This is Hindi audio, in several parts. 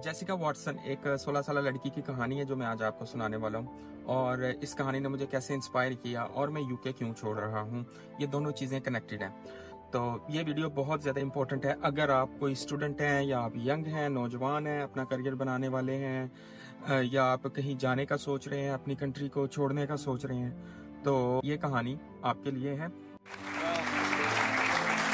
जेसिका वॉटसन एक 16 साल लड़की की कहानी है जो मैं आज आपको सुनाने वाला हूँ। और इस कहानी ने मुझे कैसे इंस्पायर किया और मैं यूके क्यों छोड़ रहा हूँ, ये दोनों चीज़ें कनेक्टेड हैं। तो ये वीडियो बहुत ज़्यादा इंपॉर्टेंट है। अगर आप कोई स्टूडेंट हैं या आप यंग हैं, नौजवान हैं, अपना करियर बनाने वाले हैं, या आप कहीं जाने का सोच रहे हैं, अपनी कंट्री को छोड़ने का सोच रहे हैं, तो ये कहानी आपके लिए है।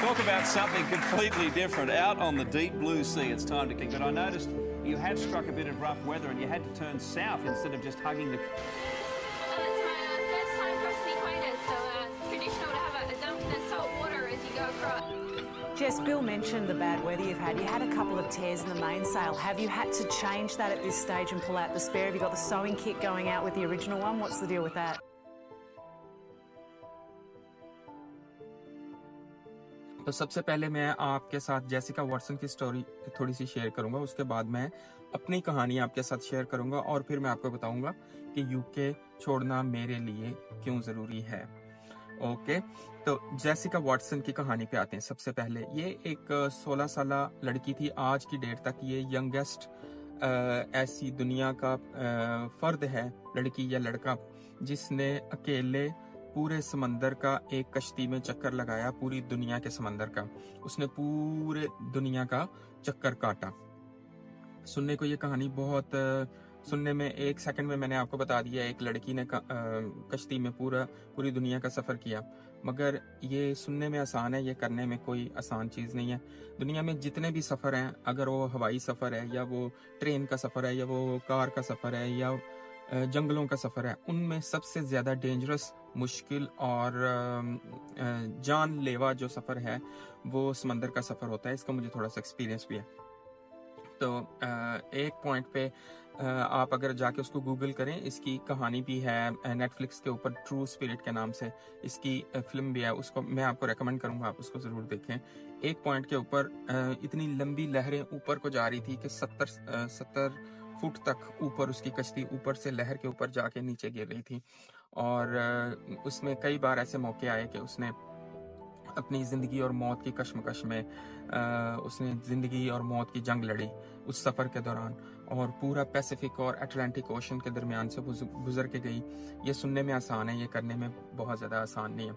Talk about something completely different. Out on the deep blue sea, it's time to kick. But I noticed you have struck a bit of rough weather and you had to turn south instead of just hugging the... It's my first time crossing the equator, so traditional to have a dump in the salt water as you go across. Jess, Bill mentioned the bad weather you've had. You had a couple of tears in the mainsail. Have you had to change that at this stage and pull out the spare? Have you got the sewing kit going out with the original one? What's the deal with that? तो सबसे पहले मैं आपके साथ जेसिका वॉटसन की स्टोरी थोड़ी सी शेयर करूंगा, उसके बाद मैं अपनी कहानी आपके साथ शेयर करूंगा और फिर मैं आपको बताऊंगा कि यूके छोड़ना मेरे लिए क्यों ज़रूरी है। ओके, तो जेसिका वॉटसन की कहानी पे आते हैं। सबसे पहले ये एक 16 साल लड़की थी। आज की डेट तक ये यंगेस्ट ऐसी दुनिया का फर्द है, लड़की या लड़का, जिसने अकेले पूरे समंदर का एक कश्ती में चक्कर लगाया। पूरी दुनिया के समंदर का उसने पूरे दुनिया का चक्कर काटा। सुनने को ये कहानी बहुत सुनने में एक सेकंड में मैंने आपको बता दिया, एक लड़की ने कश्ती में पूरी दुनिया का सफ़र किया। मगर ये सुनने में आसान है, ये करने में कोई आसान चीज़ नहीं है। दुनिया में जितने भी सफ़र हैं, अगर वो हवाई सफ़र है या वो ट्रेन का सफ़र है या वो कार का सफ़र है या जंगलों का सफ़र है, उनमें सबसे ज़्यादा डेंजरस, मुश्किल और जानलेवा जो सफ़र है वो समंदर का सफ़र होता है। इसका मुझे थोड़ा सा एक्सपीरियंस भी है। तो एक पॉइंट पे आप अगर जाके उसको गूगल करें, इसकी कहानी भी है नेटफ्लिक्स के ऊपर, ट्रू स्पिरिट के नाम से इसकी फिल्म भी है। उसको मैं आपको रेकमेंड करूंगा, आप उसको ज़रूर देखें। एक पॉइंट के ऊपर इतनी लंबी लहरें ऊपर को जा रही थी कि 70 फुट तक ऊपर उसकी कश्ती ऊपर से लहर के ऊपर जाके नीचे गिर रही थी। और उसमें कई बार ऐसे मौके आए कि उसने अपनी ज़िंदगी और मौत की कश्मकश में उसने ज़िंदगी और मौत की जंग लड़ी उस सफ़र के दौरान, और पूरा पैसिफिक और अटलांटिक ओशन के दरमियान से गुजर के गई। ये सुनने में आसान है, ये करने में बहुत ज़्यादा आसान नहीं है।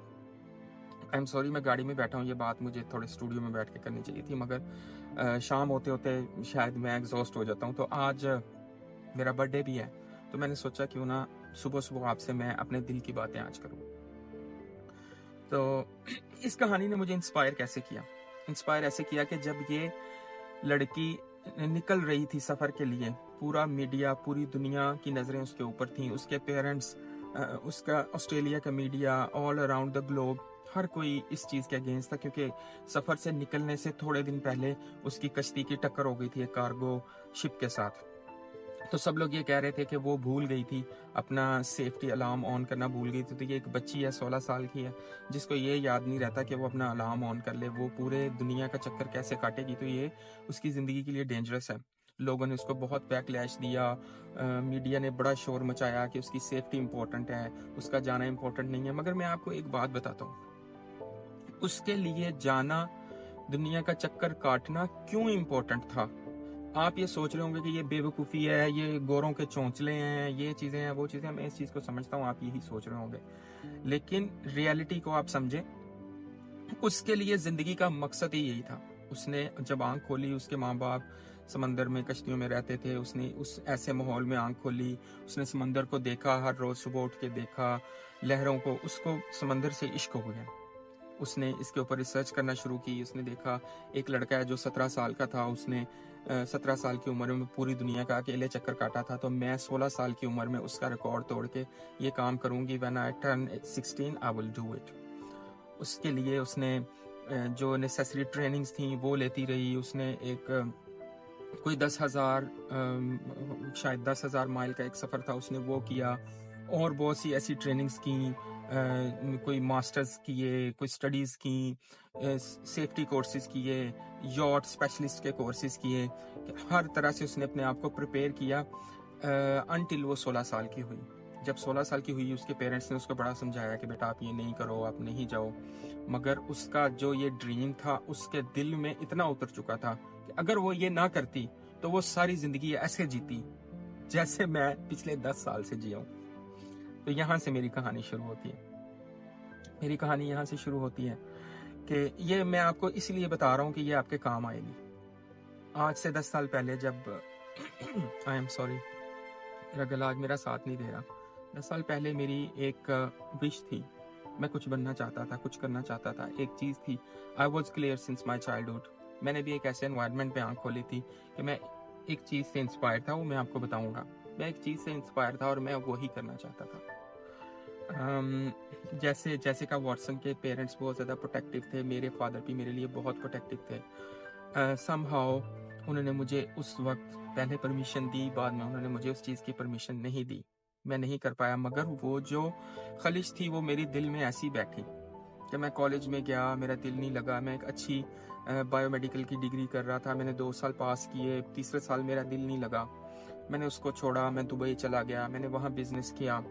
आई एम सॉरी, मैं गाड़ी में बैठा हूँ, ये बात मुझे थोड़े स्टूडियो में बैठ के करनी चाहिए थी, मगर शाम होते होते शायद मैं एग्जॉस्ट हो जाता हूँ। तो आज मेरा बर्थडे भी है, तो मैंने सोचा क्यों ना सुबह सुबह आपसे मैं अपने दिल की बातें आज करूँ। तो इस कहानी ने मुझे इंस्पायर कैसे किया? इंस्पायर ऐसे किया कि जब ये लड़की निकल रही थी सफ़र के लिए, पूरा मीडिया, पूरी दुनिया की नज़रें उसके ऊपर थीं। उसके पेरेंट्स, उसका ऑस्ट्रेलिया का media, all around the globe, हर कोई इस चीज़ के अगेंस्ट था, क्योंकि सफ़र से निकलने से थोड़े दिन पहले उसकी कश्ती की टक्कर हो गई थी एक कार्गो शिप के साथ। तो सब लोग ये कह रहे थे कि वो भूल गई थी, अपना सेफ्टी अलार्म ऑन करना भूल गई थी। तो ये एक बच्ची है, 16 साल की है, जिसको ये याद नहीं रहता कि वो अपना अलार्म ऑन कर ले, वो पूरे दुनिया का चक्कर कैसे काटेगी। तो ये उसकी ज़िंदगी के लिए डेंजरस है। लोगों ने उसको बहुत बैकलैश दिया, मीडिया ने बड़ा शोर मचाया कि उसकी सेफ्टी इंपॉर्टेंट है, उसका जाना इंपॉर्टेंट नहीं है। मगर मैं आपको एक बात बताता हूँ, उसके लिए जाना, दुनिया का चक्कर काटना क्यों इंपॉर्टेंट था? आप ये सोच रहे होंगे कि ये बेवकूफ़ी है, ये गोरों के चौंचले हैं, ये चीज़ें हैं, वो चीज़ें हैं। मैं इस चीज़ को समझता हूँ, आप यही सोच रहे होंगे, लेकिन रियलिटी को आप समझें। उसके लिए ज़िंदगी का मकसद ही यही था। उसने जब आंख खोली, उसके माँ बाप समंदर में कश्तियों में रहते थे, उसने उस ऐसे माहौल में आंख खोली, उसने समंदर को देखा, हर रोज़ सुबह उठ के देखा लहरों को, उसको समंदर से इश्क हो गया। उसने इसके ऊपर रिसर्च करना शुरू की। उसने देखा एक लड़का है जो 17 साल का था, उसने 17 साल की उम्र में पूरी दुनिया का अकेले चक्कर काटा था। तो मैं 16 साल की उम्र में उसका रिकॉर्ड तोड़ के ये काम करूंगी। When I turn 16 I will do it. उसके लिए उसने जो नेसेसरी ट्रेनिंग्स थी वो लेती रही। उसने एक कोई 10,000 शायद 10,000 माइल का एक सफ़र था, उसने वो किया, और बहुत सी ऐसी ट्रेनिंग्स की, कोई मास्टर्स किए, कोई स्टडीज़ की, सेफ्टी कोर्सेज़ किए, यॉट स्पेशलिस्ट के कोर्सेज़ किए। हर तरह से उसने अपने आप को प्रिपेयर किया अनटिल वो 16 साल की हुई। जब 16 साल की हुई, उसके पेरेंट्स ने उसको बड़ा समझाया कि बेटा आप ये नहीं करो, आप नहीं जाओ। मगर उसका जो ये ड्रीम था उसके दिल में इतना उतर चुका था कि अगर वो ये ना करती तो वो सारी जिंदगी ऐसे जीती जैसे मैं पिछले 10 साल से जिया हूँ। तो यहाँ से मेरी कहानी शुरू होती है। मेरी कहानी यहाँ से शुरू होती है कि ये मैं आपको इसलिए बता रहा हूँ कि ये आपके काम आएगी। आज से 10 साल पहले जब आई एम सॉरी, मेरा गला आज मेरा साथ नहीं दे रहा। 10 साल पहले मेरी एक विश थी, मैं कुछ बनना चाहता था, कुछ करना चाहता था। एक चीज़ थी, I was clear since my childhood. मैंने भी एक ऐसे एनवायरनमेंट पे आंख खोली थी कि मैं एक चीज़ से इंस्पायर था, वो मैं आपको बताऊंगा। मैं एक चीज़ से इंस्पायर था और मैं वो ही करना चाहता था। जैसे जेसिका वॉटसन के पेरेंट्स बहुत ज़्यादा प्रोटेक्टिव थे, मेरे फादर भी मेरे लिए बहुत प्रोटेक्टिव थे। समहाउ उन्होंने मुझे उस वक्त पहले परमिशन दी, बाद में उन्होंने मुझे उस चीज़ की परमिशन नहीं दी, मैं नहीं कर पाया। मगर वो जो खलिश थी वो मेरे दिल में ऐसी बैठी कि मैं कॉलेज में गया, मेरा दिल नहीं लगा। मैं एक अच्छी बायोमेडिकल की डिग्री कर रहा था, मैंने 2 साल पास किए, तीसरे साल मेरा दिल नहीं लगा, मैंने उसको छोड़ा, मैं दुबई चला गया, मैंने वहाँ बिजनेस किया।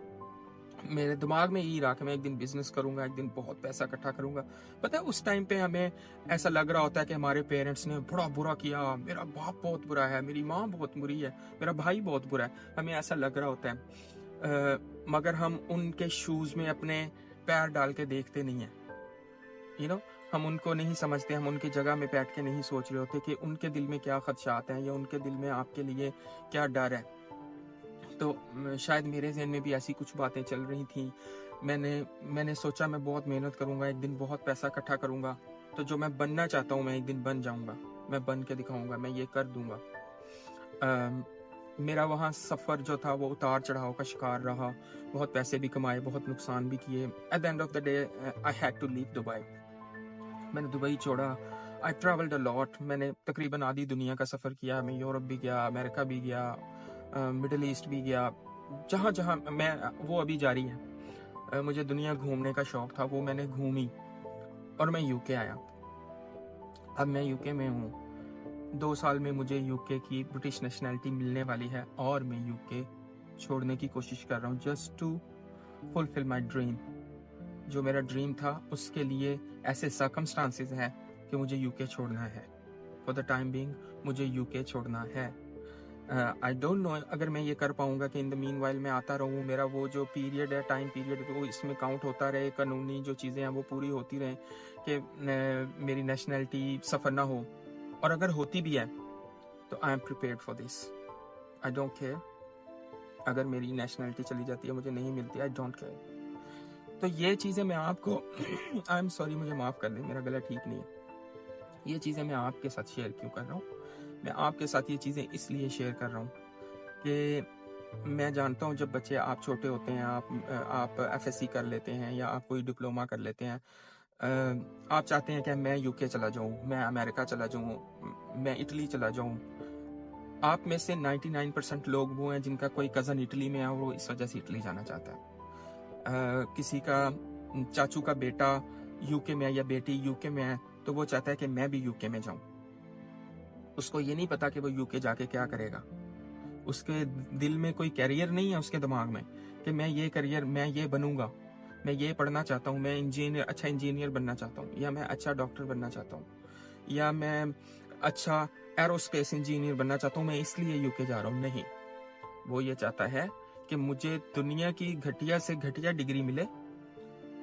मेरे दिमाग में यही रहा कि मैं एक दिन बिजनेस करूंगा, एक दिन बहुत पैसा इकट्ठा करूंगा। पता है उस टाइम पे हमें ऐसा लग रहा होता है कि हमारे पेरेंट्स ने बड़ा बुरा किया, मेरा बाप बहुत बुरा है, मेरी माँ बहुत बुरी है, मेरा भाई बहुत बुरा है, हमें ऐसा लग रहा होता है। मगर हम उनके शूज में अपने पैर डाल के देखते नहीं है, हम उनको नहीं समझते, हम उनकी जगह में बैठ के नहीं सोच रहे होते कि उनके दिल में क्या खदशात हैं या उनके दिल में आपके लिए क्या डर है। तो शायद मेरे जहन में भी ऐसी कुछ बातें चल रही थी। मैंने सोचा मैं बहुत मेहनत करूंगा, एक दिन बहुत पैसा इकट्ठा करूंगा, तो जो मैं बनना चाहता हूँ मैं एक दिन बन जाऊंगा, मैं बन के दिखाऊंगा, मैं ये कर दूंगा। मेरा वहाँ सफ़र जो था वो उतार चढ़ाव का शिकार रहा, बहुत पैसे भी कमाए, बहुत नुकसान भी किए। At the end of the day I had to leave Dubai. मैंने दुबई छोड़ा। आई ट्रैवल्ड अ लॉट, मैंने तकरीबन आधी दुनिया का सफ़र किया। मैं यूरोप भी गया, अमेरिका भी गया, मिडिल ईस्ट भी गया, जहाँ जहाँ मैं, वो अभी जारी है। मुझे दुनिया घूमने का शौक था, वो मैंने घूमी और मैं यूके आया। अब मैं यूके में हूँ, 2 साल में मुझे यूके की ब्रिटिश नेशनैलिटी मिलने वाली है और मैं यूके छोड़ने की कोशिश कर रहा हूँ just to fulfil my dream. जो मेरा ड्रीम था उसके लिए ऐसे सर्कमस्टांसेस है कि मुझे यूके छोड़ना है। फॉर द टाइम बीइंग मुझे यूके छोड़ना है। आई डोंट नो अगर मैं ये कर पाऊंगा कि इन द मीन वाइल मैं आता रहूँ, मेरा वो जो पीरियड है, टाइम पीरियड, वो इसमें काउंट होता रहे, कानूनी जो चीज़ें हैं वो पूरी होती रहें कि मेरी नेशनैलिटी सफ़र ना हो। और अगर होती भी है तो I am prepared for this. I don't care अगर मेरी नेशनैलिटी चली जाती है, मुझे नहीं मिलती, आई डोंट केयर। तो ये चीज़ें मैं आपको आई एम सॉरी, मुझे माफ़ कर दें, मेरा गला ठीक नहीं है। ये चीज़ें मैं आपके साथ शेयर क्यों कर रहा हूँ? मैं आपके साथ ये चीज़ें इसलिए शेयर कर रहा हूँ कि मैं जानता हूँ जब बच्चे आप छोटे होते हैं, आप एफएससी कर लेते हैं या आप कोई डिप्लोमा कर लेते हैं, आप चाहते हैं कि मैं यूके चला जाऊँ, मैं अमेरिका चला जाऊँ, मैं इटली चला जाऊँ। आप में से 99% लोग वो हैं जिनका कोई कज़न इटली में है और वो इस वजह से इटली जाना चाहता है। किसी का चाचू का बेटा यूके में है या बेटी यूके में है तो वो चाहता है कि मैं भी यूके में जाऊं। उसको ये नहीं पता कि वो यूके जाके क्या करेगा। उसके दिल में कोई कैरियर नहीं है, उसके दिमाग में कि मैं ये करियर, मैं ये बनूंगा, मैं ये पढ़ना चाहता हूँ, मैं इंजीनियर, अच्छा इंजीनियर बनना चाहता हूँ, या मैं अच्छा डॉक्टर बनना चाहता हूँ, या मैं अच्छा एरोस्पेस इंजीनियर बनना चाहता हूँ, मैं इसलिए यूके जा रहा हूँ। नहीं, वो ये चाहता है कि मुझे दुनिया की घटिया से घटिया डिग्री मिले,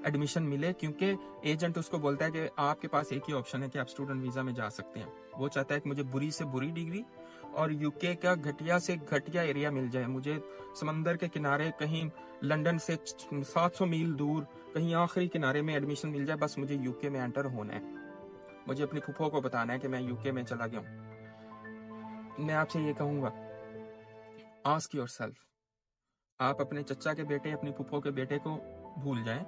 एडमिशन मिले, क्योंकि एजेंट उसको बोलता है कि आपके पास एक ही ऑप्शन है कि आप स्टूडेंट वीजा में जा सकते हैं। वो चाहता है कि मुझे बुरी से बुरी डिग्री और यूके का घटिया से घटिया एरिया मिल जाए, मुझे समंदर के किनारे कहीं लंदन से 700 मील दूर कहीं आखिरी किनारे में एडमिशन मिल जाए, बस मुझे यूके में एंटर होना है। मुझे अपनी फूफो को बताना है कि मैं यूके में चला गया हूँ। मैं आपसे ये कहूँगा, आस्क योरसेल्फ, आप अपने चचा के बेटे, अपनी फूफो के बेटे को भूल जाएं।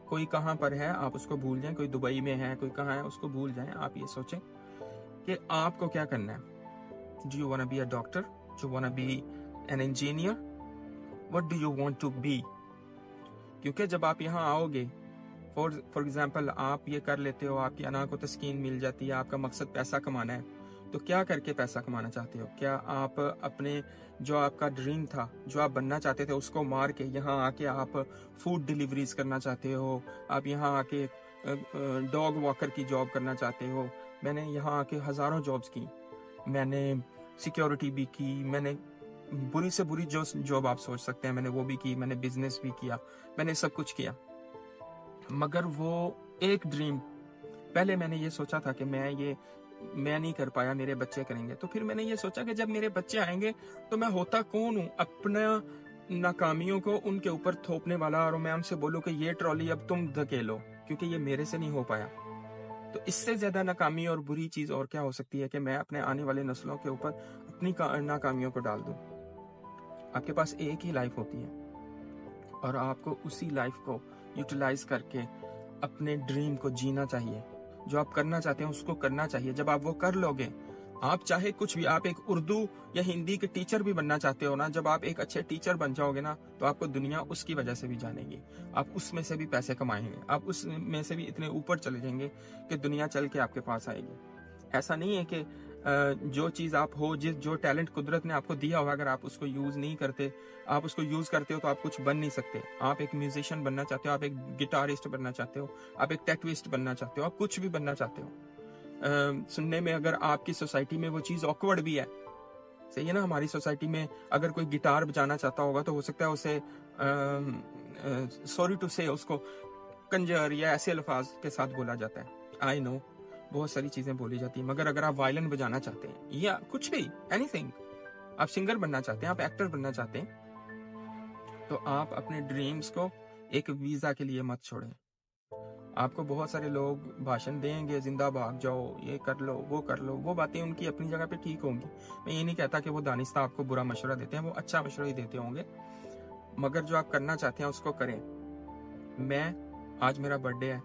कोई कहाँ पर है आप उसको भूल जाएं, कोई दुबई में है, कोई कहाँ है उसको भूल जाएं। आप ये सोचें कि आपको क्या करना है। Do you want to be a doctor? Do you want to be an engineer? What do you want to be? क्योंकि जब आप यहाँ आओगे, फॉर एग्जाम्पल आप ये कर लेते हो, आपकी अना को तस्कीन मिल जाती है, आपका मकसद पैसा कमाना है, तो क्या करके पैसा कमाना चाहते हो? क्या आप अपने जो आपका ड्रीम था, जो आप बनना चाहते थे, उसको मार के यहाँ आके आप फूड डिलीवरीज करना चाहते हो? आप यहाँ आके डॉग वॉकर की जॉब करना चाहते हो? मैंने यहाँ आके हज़ारों जॉब्स की। मैंने सिक्योरिटी भी की, मैंने बुरी से बुरी जो जॉब आप सोच सकते हैं मैंने वो भी की, मैंने बिजनेस भी किया, मैंने सब कुछ किया। मगर वो एक ड्रीम, पहले मैंने ये सोचा था कि मैं नहीं कर पाया, मेरे बच्चे करेंगे। तो फिर मैंने ये सोचा कि जब मेरे बच्चे आएंगे तो मैं होता कौन हूँ अपना नाकामियों को उनके ऊपर थोपने वाला, और मैं उनसे बोलूँ कि ये ट्रॉली अब तुम धकेलो, क्योंकि ये मेरे से नहीं हो पाया। तो इससे ज्यादा नाकामी और बुरी चीज और क्या हो सकती है कि मैं अपने आने वाले नस्लों के ऊपर अपनी नाकामियों को डाल दूं। आपके पास एक ही लाइफ होती है और आपको उसी लाइफ को यूटिलाइज करके अपने ड्रीम को जीना चाहिए। जो आप करना चाहते हैं उसको करना चाहिए। जब आप वो कर लोगे, आप चाहे कुछ भी, आप एक उर्दू या हिंदी के टीचर भी बनना चाहते हो ना, जब आप एक अच्छे टीचर बन जाओगे ना, तो आपको दुनिया उसकी वजह से भी जानेगी, आप उसमें से भी पैसे कमाएंगे, आप उसमें से भी इतने ऊपर चले जाएंगे कि दुनिया चल के आपके पास आएगी। ऐसा नहीं है कि जो चीज आप हो, जो टैलेंट कुदरत ने आपको दिया होगा, अगर आप उसको यूज नहीं करते, आप उसको यूज करते हो तो आप कुछ बन नहीं सकते। आप एक म्यूजिशियन बनना चाहते हो, आप एक गिटारिस्ट बनना चाहते हो, आप एक टैटूइस्ट बनना चाहते हो, आप कुछ भी बनना चाहते हो। सुनने में अगर आपकी सोसाइटी में वो चीज ऑकवर्ड भी है, सही है ना, हमारी सोसाइटी में अगर कोई गिटार बजाना चाहता होगा तो हो सकता है उसे सॉरी टू से उसको कंजर या ऐसे अल्फाज के साथ बोला जाता है। आई नो बहुत सारी चीजें बोली जाती है, मगर अगर आप वायलिन बजाना चाहते हैं या कुछ भी, एनीथिंग, आप सिंगर बनना चाहते हैं, आप एक्टर बनना चाहते हैं, तो आप अपने ड्रीम्स को एक वीजा के लिए मत छोड़ें। आपको बहुत सारे लोग भाषण देंगे, जिंदा भाग जाओ, ये कर लो, वो बातें उनकी अपनी जगह पे ठीक होंगी। मैं ये नहीं कहता कि वो दानिस्ता आपको बुरा मशवरा देते हैं, वो अच्छा मशवरा ही देते होंगे, मगर जो आप करना चाहते हैं उसको करें। आज मेरा बर्थडे है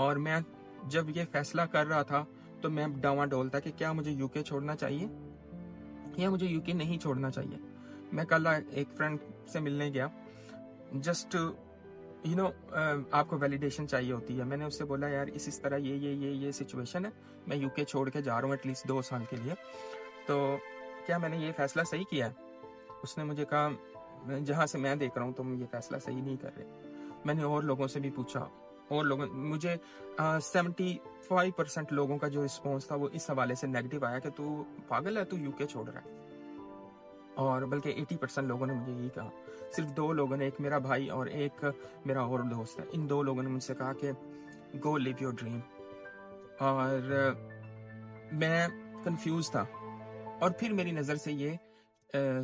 और मैं जब ये फैसला कर रहा था तो मैं डावाडोल था कि क्या मुझे यूके छोड़ना चाहिए या मुझे यूके नहीं छोड़ना चाहिए। मैं कल एक फ्रेंड से मिलने गया, जस्ट आपको वैलिडेशन चाहिए होती है। मैंने उससे बोला यार इस तरह ये सिचुएशन है, मैं यूके छोड़ के जा रहा हूँ एटलीस्ट 2 साल के लिए, तो क्या मैंने ये फैसला सही किया है? उसने मुझे कहा जहाँ से मैं देख रहा हूँ तुम ये फैसला सही नहीं कर रहे। मैंने और लोगों से भी पूछा, और लोगों मुझे 75% लोगों का जो रिस्पॉन्स था वो इस हवाले से नेगेटिव आया कि तू पागल है, तू यूके छोड़ रहा है। और बल्कि 80% लोगों ने मुझे यही कहा। सिर्फ 2 लोगों ने, एक मेरा भाई और एक मेरा और दोस्त है, इन 2 लोगों ने मुझसे कहा कि गो लिव योर ड्रीम। और मैं कंफ्यूज था, और फिर मेरी नज़र से ये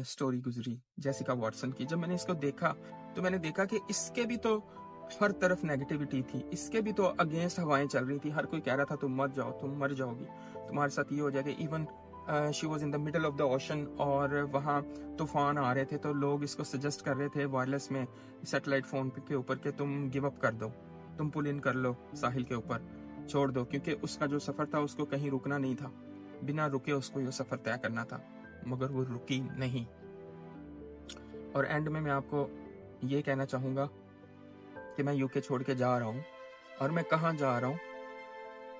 स्टोरी गुजरी जेसिका वॉटसन की। जब मैंने इसको देखा तो मैंने देखा कि इसके भी तो हर तरफ नेगेटिविटी थी, इसके भी तो अगेंस्ट हवाएं चल रही थी। हर कोई कह रहा था तुम मत जाओ, तुम मर जाओगी, तुम्हारे साथ ये हो जाएगा। Even she was in the middle of the ocean और वहाँ तूफान आ रहे थे, तो लोग इसको सजेस्ट कर रहे थे वायरलेस में सैटेलाइट फोन के ऊपर कि तुम गिव अप कर दो, तुम पुल इन कर लो, साहिल के ऊपर छोड़ दो, क्योंकि उसका जो सफर था उसको कहीं रुकना नहीं था, बिना रुके उसको ये सफर तय करना था, मगर वो रुकी नहीं। और एंड में मैं आपको ये कहना चाहूँगा कि मैं यूके छोड़ के जा रहा हूँ, और मैं कहाँ जा रहा हूँ,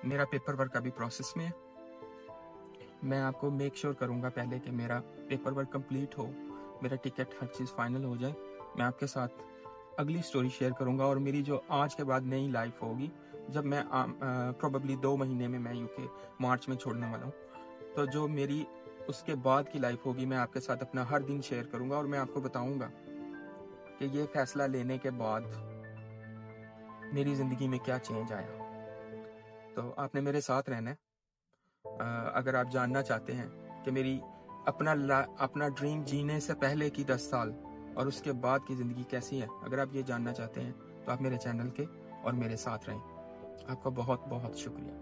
मेरा पेपर वर्क अभी प्रोसेस में है। मैं आपको मेक श्योर करूँगा पहले कि मेरा पेपर वर्क कंप्लीट हो, मेरा टिकट, हर चीज़ फाइनल हो जाए। मैं आपके साथ अगली स्टोरी शेयर करूँगा, और मेरी जो आज के बाद नई लाइफ होगी, जब मैं प्रोबेबली 2 महीने में मैं यूके मार्च में छोड़ने वाला हूँ, तो जो मेरी उसके बाद की लाइफ होगी मैं आपके साथ अपना हर दिन शेयर करूँगा, और मैं आपको बताऊँगा कि ये फैसला लेने के बाद मेरी ज़िंदगी में क्या चेंज आया। तो आपने मेरे साथ रहना है। अगर आप जानना चाहते हैं कि मेरी अपना ड्रीम जीने से पहले की 10 साल और उसके बाद की ज़िंदगी कैसी है, अगर आप ये जानना चाहते हैं तो आप मेरे चैनल के और मेरे साथ रहें। आपका बहुत बहुत शुक्रिया।